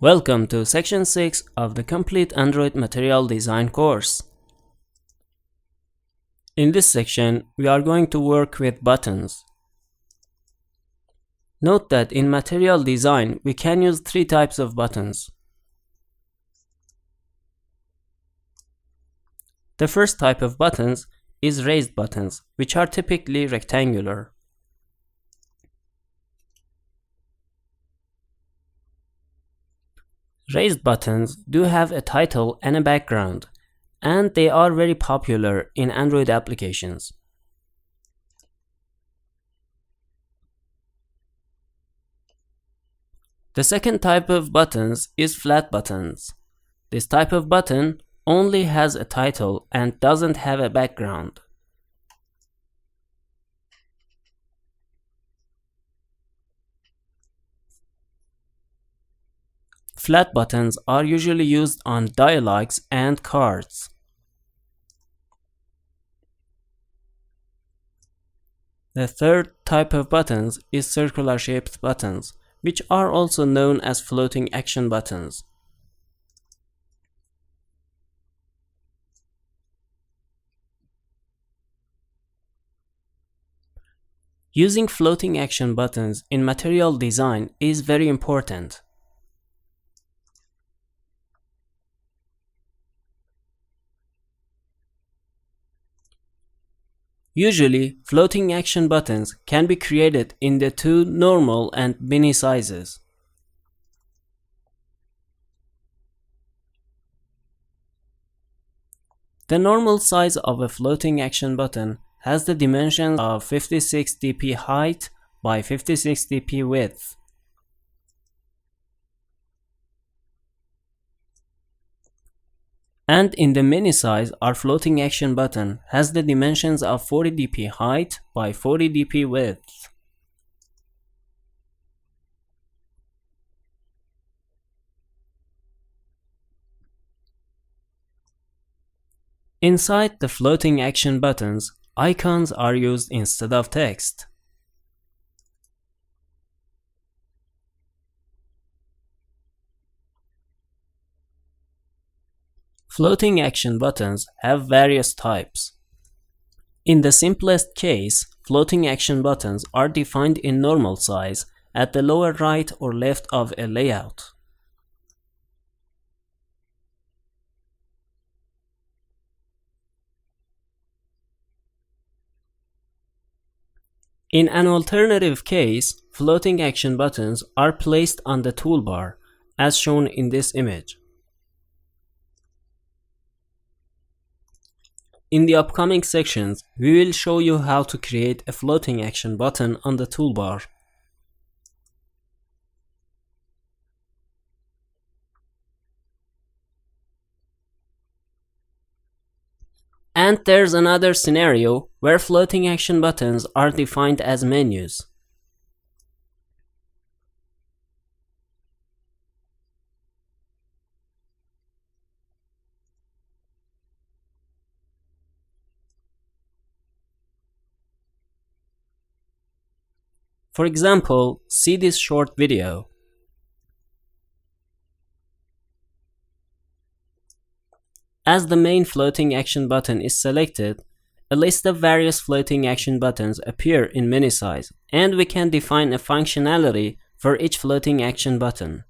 Welcome to Section 6 of the Complete Android Material Design course. In this section, we are going to work with buttons. Note that in material design, we can use three types of buttons. The first type of buttons is raised buttons, which are typically rectangular. Raised buttons do have a title and a background, and they are very popular in Android applications. The second type of buttons is flat buttons. This type of button only has a title and doesn't have a background. Flat buttons are usually used on dialogues and cards. The third type of buttons is circular shaped buttons, which are also known as floating action buttons. Using floating action buttons in material design is very important. Usually, floating action buttons can be created in the two normal and mini sizes. The normal size of a floating action button has the dimensions of 56 dp height by 56 dp width. And in the mini size, our floating action button has the dimensions of 40 dp height by 40 dp width. Inside the floating action buttons, icons are used instead of text. Floating action buttons have various types. In the simplest case, floating action buttons are defined in normal size at the lower right or left of a layout. In an alternative case, floating action buttons are placed on the toolbar, as shown in this image. In the upcoming sections, we will show you how to create a floating action button on the toolbar. And there's another scenario where floating action buttons are defined as menus. For example, see this short video. As the main floating action button is selected, a list of various floating action buttons appear in mini size, and we can define a functionality for each floating action button.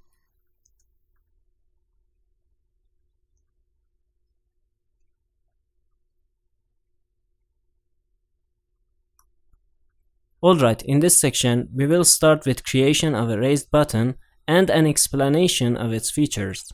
Alright, in this section, we will start with creation of a raised button and an explanation of its features.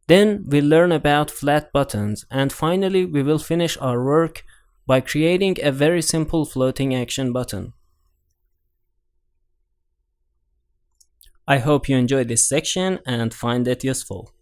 Then we'll learn about flat buttons, and finally we will finish our work by creating a very simple floating action button. I hope you enjoyed this section and find it useful.